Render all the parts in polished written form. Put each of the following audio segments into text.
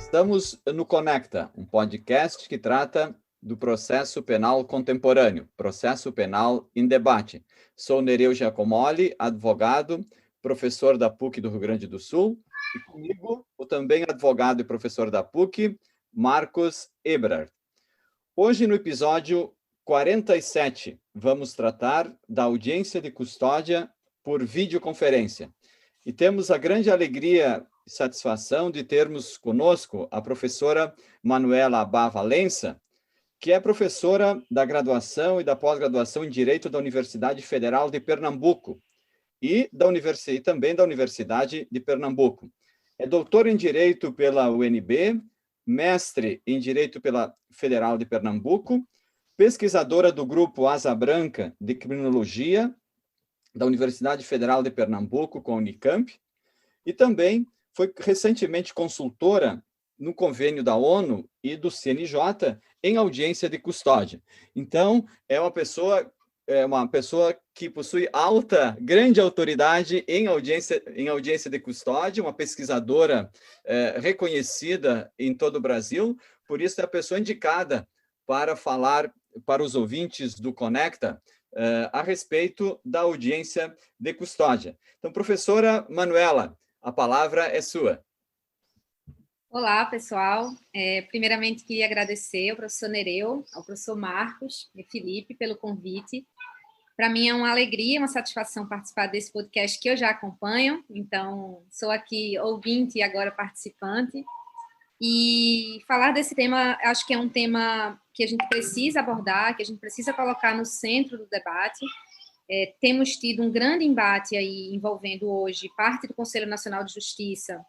Estamos no Conecta, um podcast que trata do processo penal contemporâneo, processo penal em debate. Sou Nereu Giacomoli, advogado, professor da PUC do Rio Grande do Sul, e comigo o também advogado e professor da PUC, Marcos Ebrard. Hoje, no episódio 47, vamos tratar da audiência de custódia por videoconferência. E temos a grande alegria e satisfação de termos conosco a professora Manuela Abá Valença, que é professora da graduação e da pós-graduação em Direito da Universidade Federal de Pernambuco e também da Universidade de Pernambuco. É doutora em Direito pela UNB, mestre em Direito pela Federal de Pernambuco, pesquisadora do Grupo Asa Branca de Criminologia da Universidade Federal de Pernambuco com a Unicamp, e também foi recentemente consultora no convênio da ONU e do CNJ em audiência de custódia. Então, é uma pessoa que possui grande autoridade em audiência de custódia, uma pesquisadora reconhecida em todo o Brasil, por isso é a pessoa indicada para falar para os ouvintes do Conecta a respeito da audiência de custódia. Então, professora Manuela, a palavra é sua. Olá, pessoal. Primeiramente, queria agradecer ao professor Nereu, ao professor Marcos e Felipe pelo convite. Para mim é uma alegria, uma satisfação participar desse podcast que eu já acompanho. Então, sou aqui ouvinte e agora participante. E falar desse tema, acho que é um tema que a gente precisa abordar, que a gente precisa colocar no centro do debate. Temos tido um grande embate aí envolvendo hoje parte do Conselho Nacional de Justiça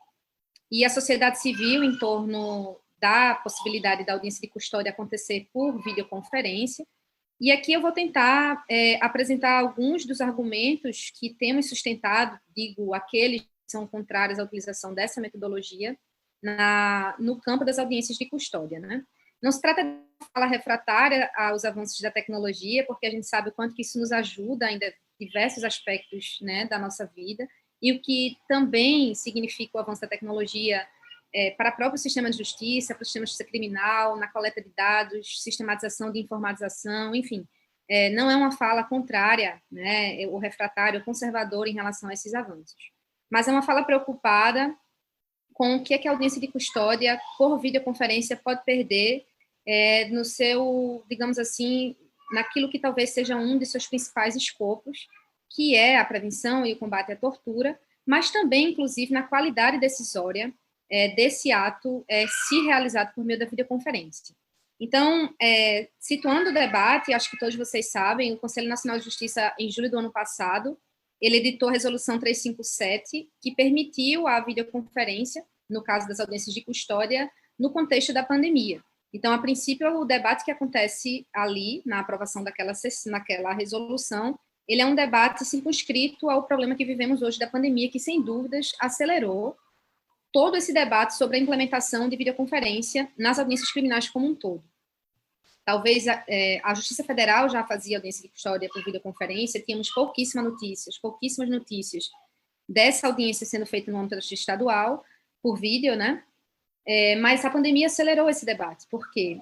e a sociedade civil em torno da possibilidade da audiência de custódia acontecer por videoconferência. E aqui eu vou tentar apresentar alguns dos argumentos que temos sustentado, digo, aqueles que são contrários à utilização dessa metodologia no campo das audiências de custódia, né? Não se trata de fala refratária aos avanços da tecnologia, porque a gente sabe o quanto que isso nos ajuda ainda em diversos aspectos, né, da nossa vida, e o que também significa o avanço da tecnologia para o próprio sistema de justiça, para o sistema de justiça criminal, na coleta de dados, sistematização de informatização, enfim. Não é uma fala contrária, né, ou refratária ou conservadora em relação a esses avanços, mas é uma fala preocupada com o que a audiência de custódia por videoconferência pode perder no seu, digamos assim, naquilo que talvez seja um de seus principais escopos, que é a prevenção e o combate à tortura, mas também, inclusive, na qualidade decisória desse ato se realizado por meio da videoconferência. Então, situando o debate, acho que todos vocês sabem, o Conselho Nacional de Justiça, em julho do ano passado, ele editou a Resolução 357, que permitiu a videoconferência, no caso das audiências de custódia, no contexto da pandemia. Então, a princípio, o debate que acontece ali, na aprovação naquela resolução, ele é um debate circunscrito ao problema que vivemos hoje da pandemia, que, sem dúvidas, acelerou todo esse debate sobre a implementação de videoconferência nas audiências criminais como um todo. Talvez a Justiça Federal já fazia audiência de custódia por videoconferência, tínhamos pouquíssimas notícias dessa audiência sendo feita no âmbito da Justiça Estadual, por vídeo, né? Mas a pandemia acelerou esse debate, porque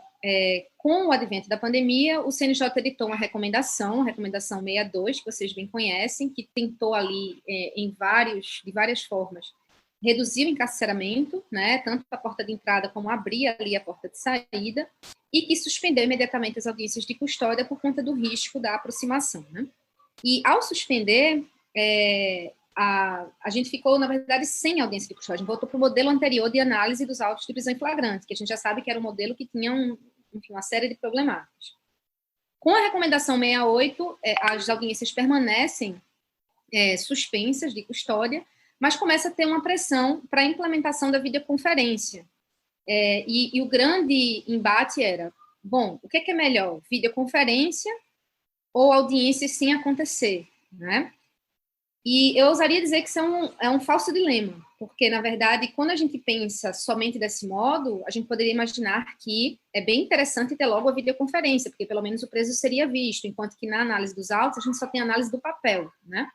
com o advento da pandemia, o CNJ editou uma recomendação, a recomendação 62, que vocês bem conhecem, que tentou ali, de várias formas, reduzir o encarceramento, né, tanto a porta de entrada como abrir ali a porta de saída, e que suspendeu imediatamente as audiências de custódia por conta do risco da aproximação, né? E ao suspender, a gente ficou, na verdade, sem audiência de custódia. A gente voltou para o modelo anterior de análise dos autos de prisão em flagrante, que a gente já sabe que era um modelo que tinha uma série de problemáticas. Com a recomendação 68, as audiências permanecem suspensas de custódia, mas começa a ter uma pressão para a implementação da videoconferência. E o grande embate era, bom, o que é melhor, videoconferência ou audiência sem acontecer, né? E eu ousaria dizer que isso é um falso dilema, porque, na verdade, quando a gente pensa somente desse modo, a gente poderia imaginar que é bem interessante ter logo a videoconferência, porque pelo menos o preso seria visto, enquanto que na análise dos autos a gente só tem análise do papel, né?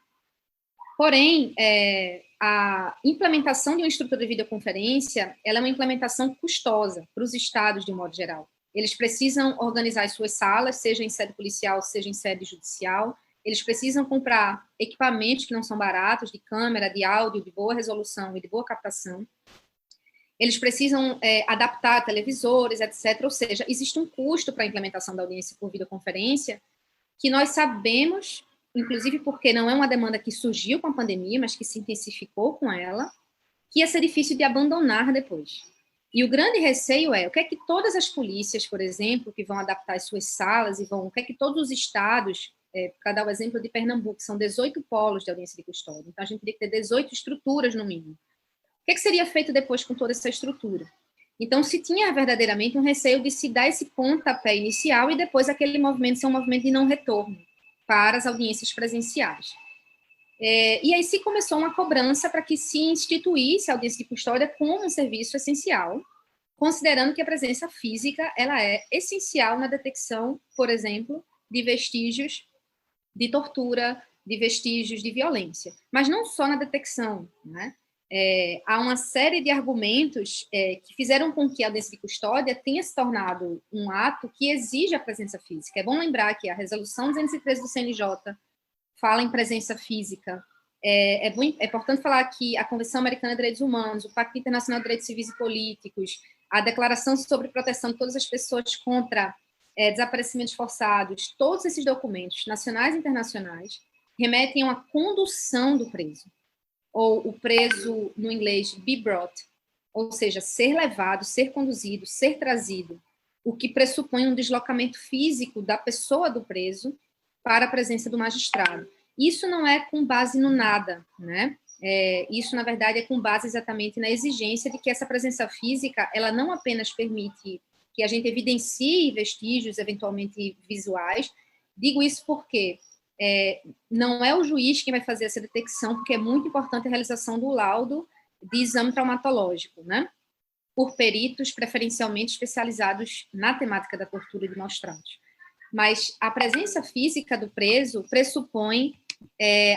Porém, a implementação de uma estrutura de videoconferência, ela é uma implementação custosa para os estados, de um modo geral. Eles precisam organizar as suas salas, seja em sede policial, seja em sede judicial. Eles precisam comprar equipamentos que não são baratos, de câmera, de áudio, de boa resolução e de boa captação. Eles precisam adaptar televisores, etc. Ou seja, existe um custo para a implementação da audiência por videoconferência, que nós sabemos, inclusive porque não é uma demanda que surgiu com a pandemia, mas que se intensificou com ela, que ia ser difícil de abandonar depois. E o grande receio é o que é que todas as polícias, por exemplo, que vão adaptar as suas salas e o que é que todos os estados, para dar o exemplo de Pernambuco, são 18 polos de audiência de custódia, então a gente teria que ter 18 estruturas no mínimo. O que é que seria feito depois com toda essa estrutura? Então, se tinha verdadeiramente um receio de se dar esse pontapé inicial e depois aquele movimento ser um movimento de não retorno para as audiências presenciais. E aí se começou uma cobrança para que se instituísse a audiência de custódia como um serviço essencial, considerando que a presença física ela é essencial na detecção, por exemplo, de vestígios de tortura, de vestígios de violência. Mas não só na detecção, né? Há uma série de argumentos que fizeram com que a audiência de custódia tenha se tornado um ato que exige a presença física. É bom lembrar que a Resolução 213 do CNJ fala em presença física. É importante falar que a Convenção Americana de Direitos Humanos, o Pacto Internacional de Direitos Civis e Políticos, a Declaração sobre Proteção de Todas as Pessoas contra Desaparecimentos Forçados, todos esses documentos, nacionais e internacionais, remetem a uma condução do preso, ou o preso, no inglês, be brought, ou seja, ser levado, ser conduzido, ser trazido, o que pressupõe um deslocamento físico da pessoa do preso para a presença do magistrado. Isso não é com base no nada, né? Isso, na verdade, é com base exatamente na exigência de que essa presença física, ela não apenas permite que a gente evidencie vestígios, eventualmente visuais. Digo isso porque não é o juiz quem vai fazer essa detecção, porque é muito importante a realização do laudo de exame traumatológico, né? Por peritos preferencialmente especializados na temática da tortura e de maus tratos. Mas a presença física do preso pressupõe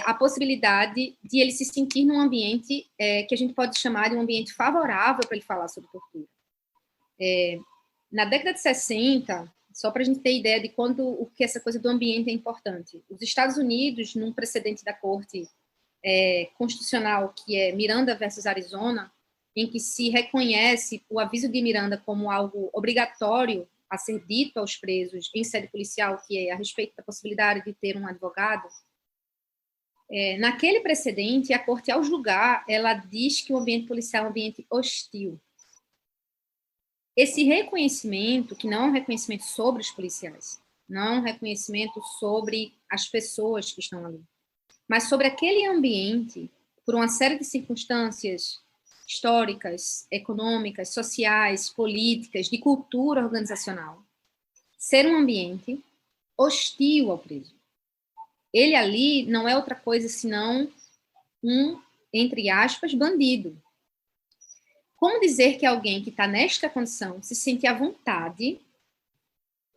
a possibilidade de ele se sentir num ambiente que a gente pode chamar de um ambiente favorável para ele falar sobre tortura. Na década de 60, só para a gente ter ideia de o que essa coisa do ambiente é importante, os Estados Unidos, num precedente da Corte Constitucional, que é Miranda versus Arizona, em que se reconhece o aviso de Miranda como algo obrigatório a ser dito aos presos em sede policial, que é a respeito da possibilidade de ter um advogado, naquele precedente, a Corte, ao julgar, ela diz que o ambiente policial é um ambiente hostil. Esse reconhecimento, que não é um reconhecimento sobre os policiais, não é um reconhecimento sobre as pessoas que estão ali, mas sobre aquele ambiente, por uma série de circunstâncias históricas, econômicas, sociais, políticas, de cultura organizacional, ser um ambiente hostil ao preso. Ele ali não é outra coisa senão um, entre aspas, bandido. Como dizer que alguém que está nesta condição se sente à vontade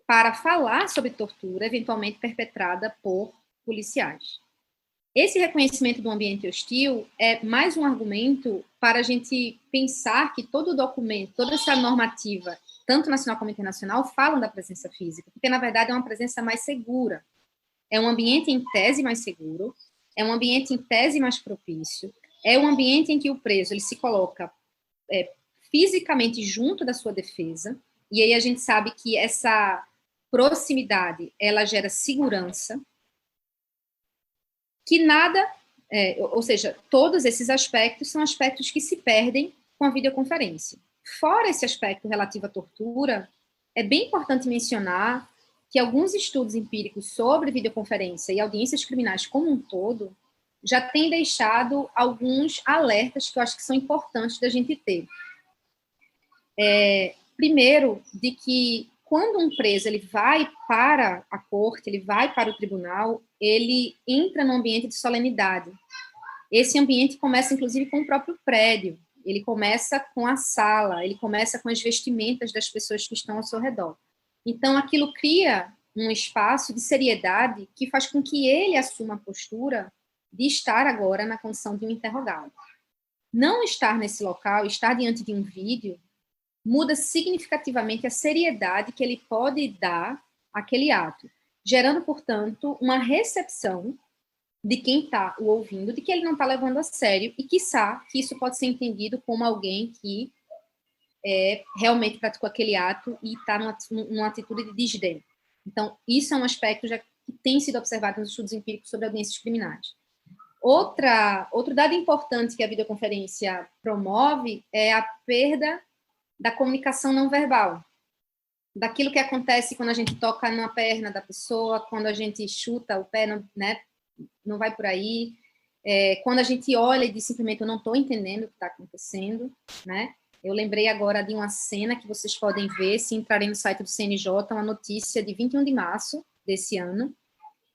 para falar sobre tortura, eventualmente perpetrada por policiais? Esse reconhecimento do ambiente hostil é mais um argumento para a gente pensar que todo o documento, toda essa normativa, tanto nacional como internacional, falam da presença física, porque, na verdade, é uma presença mais segura. É um ambiente, em tese, mais seguro, é um ambiente, em tese, mais propício, é um ambiente em que o preso ele se coloca fisicamente junto da sua defesa, e aí a gente sabe que essa proximidade, ela gera segurança, que nada, ou seja, todos esses aspectos são aspectos que se perdem com a videoconferência. Fora esse aspecto relativo à tortura, é bem importante mencionar que alguns estudos empíricos sobre videoconferência e audiências criminais como um todo já têm deixado alguns alertas que eu acho que são importantes da gente ter. Primeiro, de que quando um preso ele vai para a corte, ele vai para o tribunal, ele entra num ambiente de solenidade. Esse ambiente começa, inclusive, com o próprio prédio. Ele começa com a sala, ele começa com as vestimentas das pessoas que estão ao seu redor. Então, aquilo cria um espaço de seriedade que faz com que ele assuma a postura de estar agora na condição de um interrogado. Não estar nesse local, estar diante de um vídeo, muda significativamente a seriedade que ele pode dar àquele ato, gerando, portanto, uma recepção de quem está o ouvindo, de que ele não está levando a sério, e quiçá que isso pode ser entendido como alguém que realmente praticou aquele ato e está numa atitude de desdém. Então, isso é um aspecto já que tem sido observado nos estudos empíricos sobre audiências criminais. Outro dado importante que a videoconferência promove é a perda da comunicação não verbal, daquilo que acontece quando a gente toca na perna da pessoa, quando a gente chuta o pé, né, não vai por aí, quando a gente olha e diz simplesmente eu não estou entendendo o que está acontecendo, né? Eu lembrei agora de uma cena que vocês podem ver, se entrarem no site do CNJ, uma notícia de 21 de março desse ano,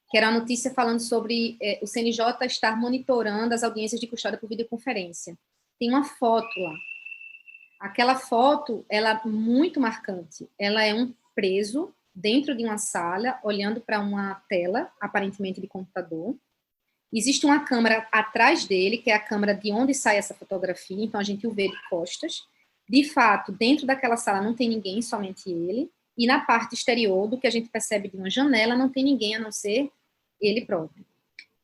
que era uma notícia falando sobre o CNJ estar monitorando as audiências de custódia por videoconferência. Tem uma foto lá. Aquela foto, ela é muito marcante. Ela é um preso dentro de uma sala, olhando para uma tela, aparentemente de computador. Existe uma câmera atrás dele, que é a câmera de onde sai essa fotografia, então a gente o vê de costas. De fato, dentro daquela sala não tem ninguém, somente ele. E na parte exterior, do que a gente percebe de uma janela, não tem ninguém a não ser ele próprio.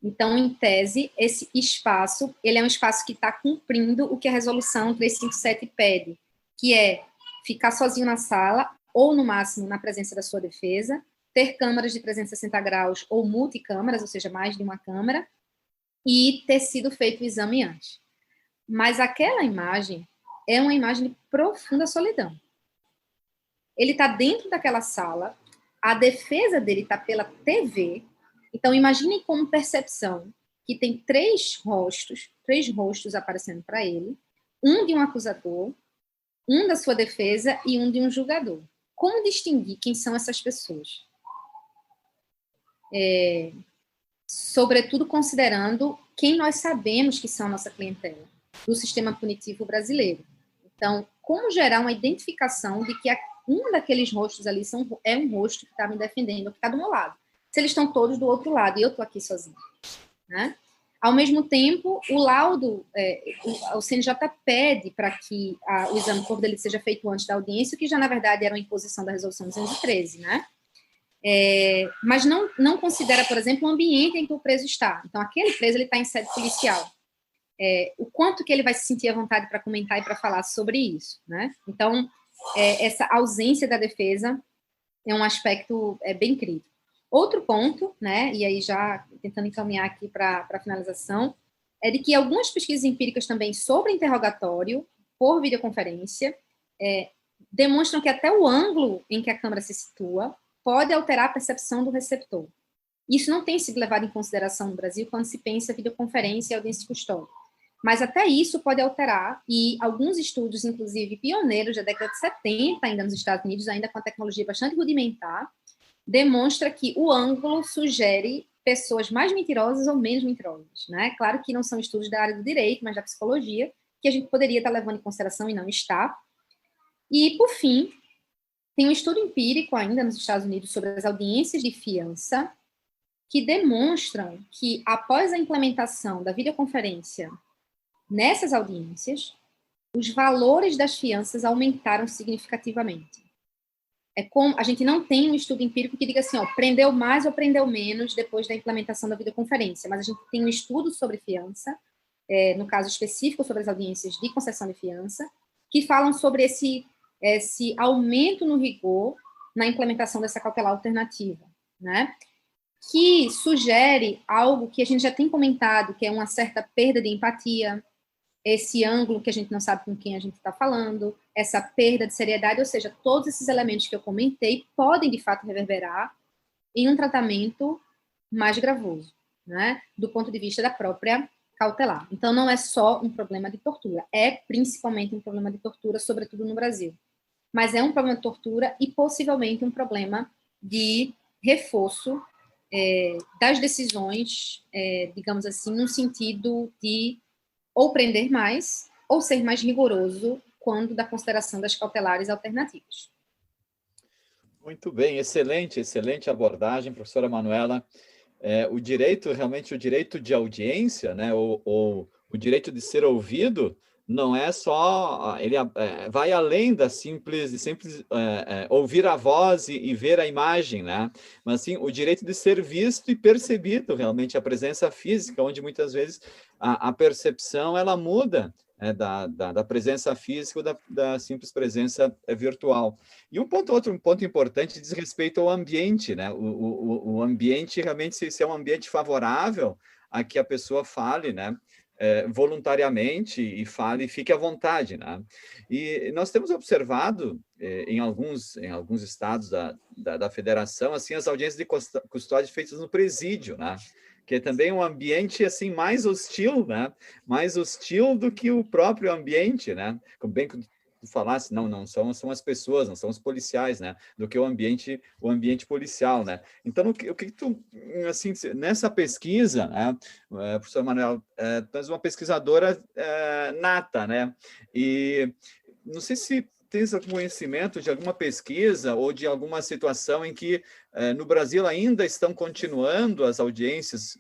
Então, em tese, esse espaço, ele é um espaço que está cumprindo o que a resolução 357 pede, que é ficar sozinho na sala, ou no máximo na presença da sua defesa, ter câmeras de 360 graus ou multicâmeras, ou seja, mais de uma câmera, e ter sido feito o exame antes. Mas aquela imagem é uma imagem de profunda solidão. Ele está dentro daquela sala, a defesa dele está pela TV. Então, imaginem como percepção que tem três rostos aparecendo para ele, um de um acusador, um da sua defesa e um de um julgador. Como distinguir quem são essas pessoas? Sobretudo considerando quem nós sabemos que são a nossa clientela, do sistema punitivo brasileiro. Então, como gerar uma identificação de que um daqueles rostos ali é um rosto que está me defendendo, que está do meu lado. Se eles estão todos do outro lado e eu estou aqui sozinho, né? Ao mesmo tempo, o laudo, o CNJ pede para que o exame de corpo dele seja feito antes da audiência, o que já, na verdade, era uma imposição da resolução 213, né? Mas não considera, por exemplo, o ambiente em que o preso está. Então, aquele preso ele está em sede policial. O quanto que ele vai se sentir à vontade para comentar e para falar sobre isso, né? Então, essa ausência da defesa é um aspecto bem crítico. Outro ponto, né, e aí já tentando encaminhar aqui para a finalização, é de que algumas pesquisas empíricas também sobre interrogatório por videoconferência demonstram que até o ângulo em que a câmera se situa pode alterar a percepção do receptor. Isso não tem sido levado em consideração no Brasil quando se pensa videoconferência e audiência de custódia. Mas até isso pode alterar, e alguns estudos, inclusive pioneiros da década de 70, ainda nos Estados Unidos, ainda com a tecnologia bastante rudimentar, demonstra que o ângulo sugere pessoas mais mentirosas ou menos mentirosas, né? Claro que não são estudos da área do direito, mas da psicologia, que a gente poderia estar levando em consideração e não está. E, por fim, tem um estudo empírico ainda nos Estados Unidos sobre as audiências de fiança, que demonstram que, após a implementação da videoconferência nessas audiências, os valores das fianças aumentaram significativamente. A gente não tem um estudo empírico que diga assim, prendeu mais ou prendeu menos depois da implementação da videoconferência, mas a gente tem um estudo sobre fiança, no caso específico sobre as audiências de concessão de fiança, que falam sobre esse aumento no rigor na implementação dessa cautelar alternativa, né? Que sugere algo que a gente já tem comentado, que é uma certa perda de empatia, esse ângulo que a gente não sabe com quem a gente está falando, essa perda de seriedade, ou seja, todos esses elementos que eu comentei podem, de fato, reverberar em um tratamento mais gravoso, né, do ponto de vista da própria cautelar. Então, não é só um problema de tortura, é principalmente um problema de tortura, sobretudo no Brasil. Mas é um problema de tortura e, possivelmente, um problema de reforço das decisões, digamos assim, no sentido de ou prender mais, ou ser mais rigoroso quando da consideração das cautelares alternativas. Muito bem, excelente abordagem, professora Manuela. O direito de audiência, né, ou o direito de ser ouvido não é só, ele vai além da simples ouvir a voz e ver a imagem, né? Mas sim o direito de ser visto e percebido, realmente a presença física, onde muitas vezes a percepção ela muda, da presença física ou da simples presença virtual. E outro ponto importante diz respeito ao ambiente, né? O ambiente realmente se é um ambiente favorável a que a pessoa fale, né? Voluntariamente e fale, fique à vontade, né? E nós temos observado em alguns estados da federação assim as audiências de custódia feitas no presídio, né? Que é também um ambiente assim mais hostil, né? Mais hostil do que o próprio ambiente, né? Como bem que tu falasse, não são as pessoas, não são os policiais, né? Do que o ambiente policial, né? Então, o que tu, assim, nessa pesquisa, né, professor Manuel, tu és uma pesquisadora nata, né? E não sei se tens algum conhecimento de alguma pesquisa ou de alguma situação em que no Brasil ainda estão continuando as audiências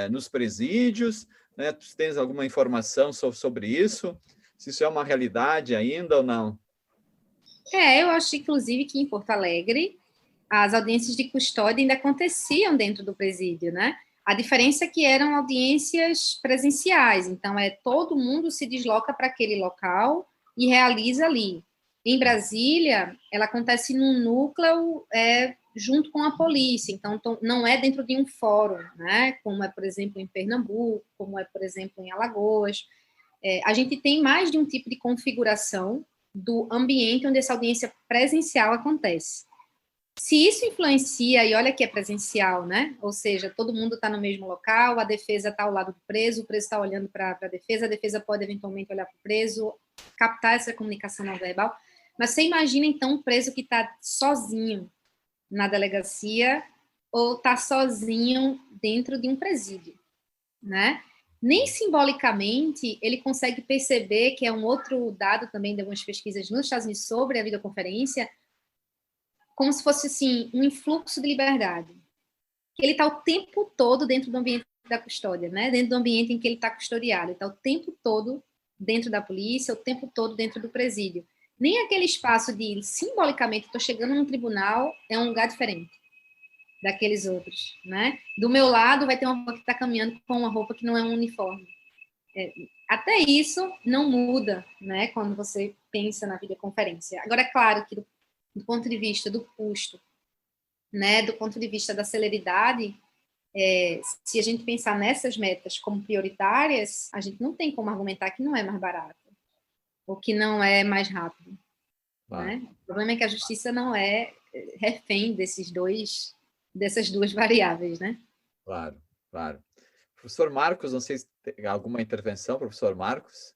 nos presídios, né? Tu tens alguma informação sobre isso? Se isso é uma realidade ainda ou não? Eu acho, inclusive, que em Porto Alegre as audiências de custódia ainda aconteciam dentro do presídio, né? A diferença é que eram audiências presenciais, então todo mundo se desloca para aquele local e realiza ali. Em Brasília, ela acontece num núcleo junto com a polícia, então não é dentro de um fórum, né? Como é, por exemplo, em Pernambuco, como é, por exemplo, em Alagoas. A gente tem mais de um tipo de configuração do ambiente onde essa audiência presencial acontece. Se isso influencia, e olha que é presencial, né? Ou seja, todo mundo está no mesmo local, a defesa está ao lado do preso, o preso está olhando para a defesa pode eventualmente olhar para o preso, captar essa comunicação não verbal. Mas você imagina, então, um preso que está sozinho na delegacia ou está sozinho dentro de um presídio, né? Nem simbolicamente ele consegue perceber, que é um outro dado também de algumas pesquisas nos Estados Unidos sobre a videoconferência, como se fosse assim um influxo de liberdade. Que ele está o tempo todo dentro do ambiente da custódia, né? Dentro do ambiente em que ele está custodiado. Ele está o tempo todo dentro da polícia, o tempo todo dentro do presídio. Nem aquele espaço de, simbolicamente, estou chegando num tribunal, é um lugar diferente daqueles outros, né? Do meu lado vai ter uma pessoa que está caminhando com uma roupa que não é um uniforme. Até isso não muda, né? Quando você pensa na videoconferência. Agora, é claro que do ponto de vista do custo, né? Do ponto de vista da celeridade, se a gente pensar nessas metas como prioritárias, a gente não tem como argumentar que não é mais barato ou que não é mais rápido, né? O problema é que a justiça não é refém dessas duas variáveis, né? Claro, claro. Professor Marcos, não sei se tem alguma intervenção, professor Marcos?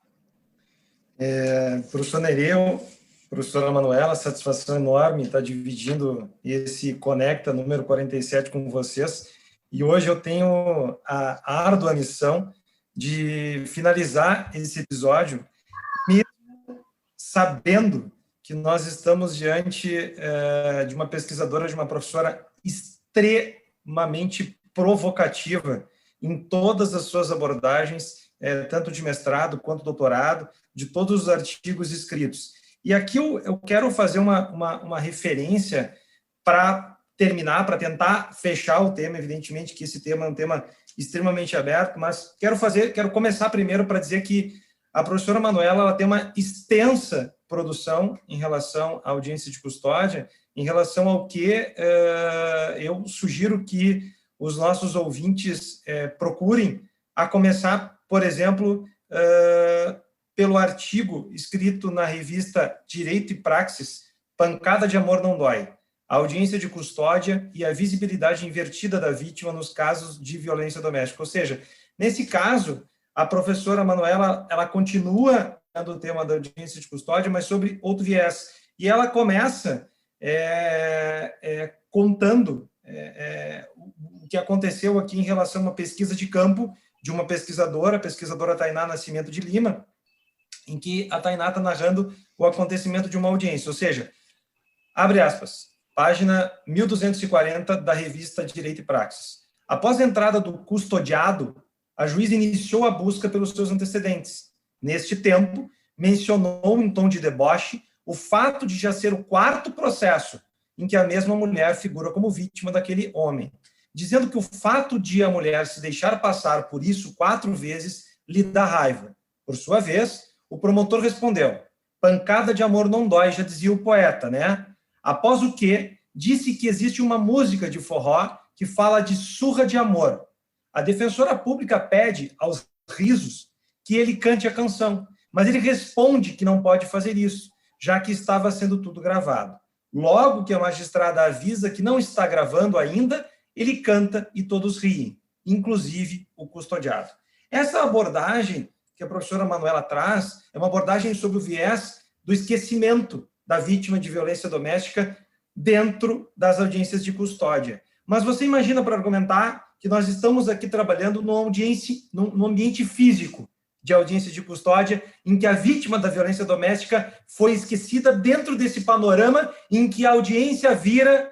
Professor Nereu, professora Manuela, satisfação enorme estar dividindo esse Conecta número 47 com vocês. E hoje eu tenho a árdua missão de finalizar esse episódio, mesmo sabendo que nós estamos diante de uma pesquisadora, de uma professora extremamente provocativa em todas as suas abordagens, tanto de mestrado quanto doutorado, de todos os artigos escritos. E aqui eu quero fazer uma referência para terminar, para tentar fechar o tema, evidentemente que esse tema é um tema extremamente aberto, mas quero começar primeiro para dizer que a professora Manuela ela tem uma extensa produção em relação à audiência de custódia, em relação ao que eu sugiro que os nossos ouvintes procurem, a começar, por exemplo, pelo artigo escrito na revista Direito e Praxis, Pancada de Amor Não Dói, a audiência de custódia e a visibilidade invertida da vítima nos casos de violência doméstica. Ou seja, nesse caso, a professora Manuela ela continua o tema da audiência de custódia, mas sobre outro viés. E ela começa contando o que aconteceu aqui em relação a uma pesquisa de campo de uma pesquisadora, a pesquisadora Tainá Nascimento de Lima, em que a Tainá está narrando o acontecimento de uma audiência. Ou seja, abre aspas, página 1240 da revista Direito e Praxis. Após a entrada do custodiado a juíza iniciou a busca pelos seus antecedentes. Neste tempo, mencionou em tom de deboche o fato de já ser o 4º processo em que a mesma mulher figura como vítima daquele homem, dizendo que o fato de a mulher se deixar passar por isso 4 vezes lhe dá raiva. Por sua vez, o promotor respondeu: pancada de amor não dói, já dizia o poeta, né? Após o que, disse que existe uma música de forró que fala de surra de amor. A defensora pública pede, aos risos, que ele cante a canção, mas ele responde que não pode fazer isso, já que estava sendo tudo gravado. Logo que a magistrada avisa que não está gravando ainda, ele canta e todos riem, inclusive o custodiado. Essa abordagem que a professora Manuela traz é uma abordagem sobre o viés do esquecimento da vítima de violência doméstica dentro das audiências de custódia. Mas você imagina, para argumentar, que nós estamos aqui trabalhando num ambiente físico de audiência de custódia, em que a vítima da violência doméstica foi esquecida dentro desse panorama em que a audiência vira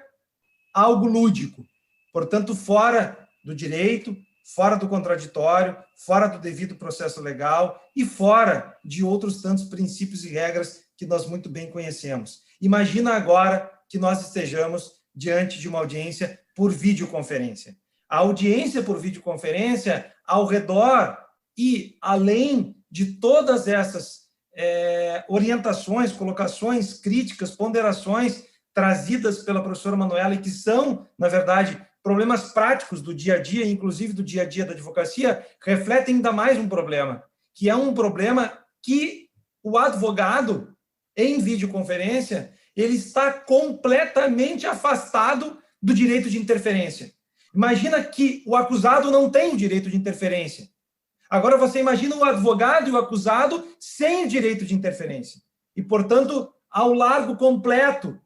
algo lúdico. Portanto, fora do direito, fora do contraditório, fora do devido processo legal e fora de outros tantos princípios e regras que nós muito bem conhecemos. Imagina agora que nós estejamos diante de uma audiência por videoconferência. A audiência por videoconferência, ao redor e além de todas essas orientações, colocações, críticas, ponderações trazidas pela professora Manuela e que são, na verdade, problemas práticos do dia a dia, inclusive do dia a dia da advocacia, refletem ainda mais um problema, que é um problema que o advogado, em videoconferência, ele está completamente afastado do direito de interferência. Imagina que o acusado não tem o direito de interferência. Agora você imagina o advogado e o acusado sem o direito de interferência. E, portanto, ao largo completo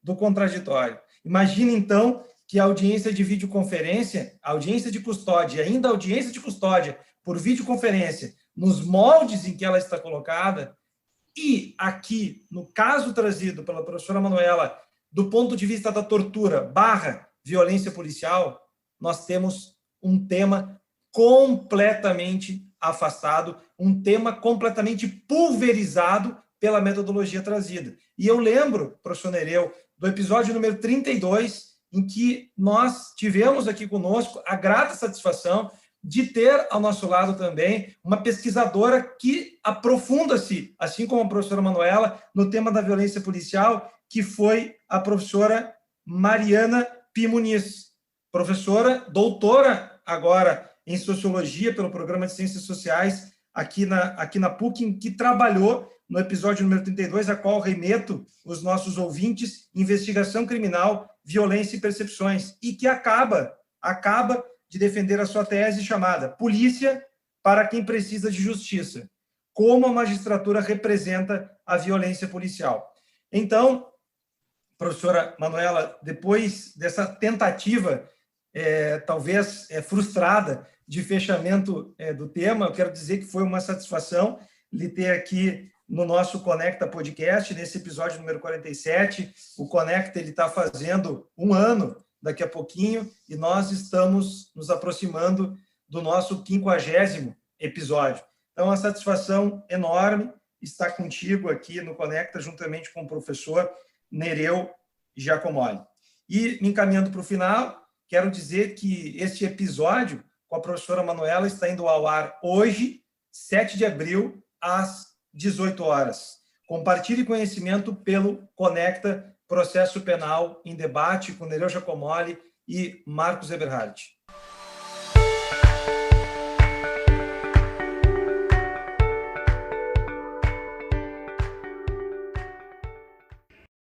do contraditório. Imagina, então, que a audiência de videoconferência, a audiência de custódia, ainda a audiência de custódia por videoconferência, nos moldes em que ela está colocada, e aqui, no caso trazido pela professora Manuela, do ponto de vista da tortura / violência policial, nós temos um tema completamente afastado, um tema completamente pulverizado pela metodologia trazida. E eu lembro, professor Nereu, do episódio número 32, em que nós tivemos aqui conosco a grata satisfação de ter ao nosso lado também uma pesquisadora que aprofunda-se, assim como a professora Manuela, no tema da violência policial, que foi a professora Mariana Pimuniz, professora, doutora agora em Sociologia pelo Programa de Ciências Sociais aqui na PUC, que trabalhou no episódio número 32, a qual remeto os nossos ouvintes, Investigação Criminal, Violência e Percepções, e que acaba de defender a sua tese chamada Polícia para quem precisa de justiça, como a magistratura representa a violência policial. Então, professora Manuela, depois dessa tentativa, talvez frustrada, de fechamento do tema, eu quero dizer que foi uma satisfação lhe ter aqui no nosso Conecta Podcast, nesse episódio número 47. O Conecta está fazendo 1 ano daqui a pouquinho, e nós estamos nos aproximando do nosso 50º episódio. Então, uma satisfação enorme estar contigo aqui no Conecta, juntamente com o professor Nereu Giacomoli. E, me encaminhando para o final, quero dizer que este episódio com a professora Manuela está indo ao ar hoje, 7 de abril, às 18 horas. Compartilhe conhecimento pelo Conecta Processo Penal em Debate com Nereu Giacomoli e Marcos Eberhardt.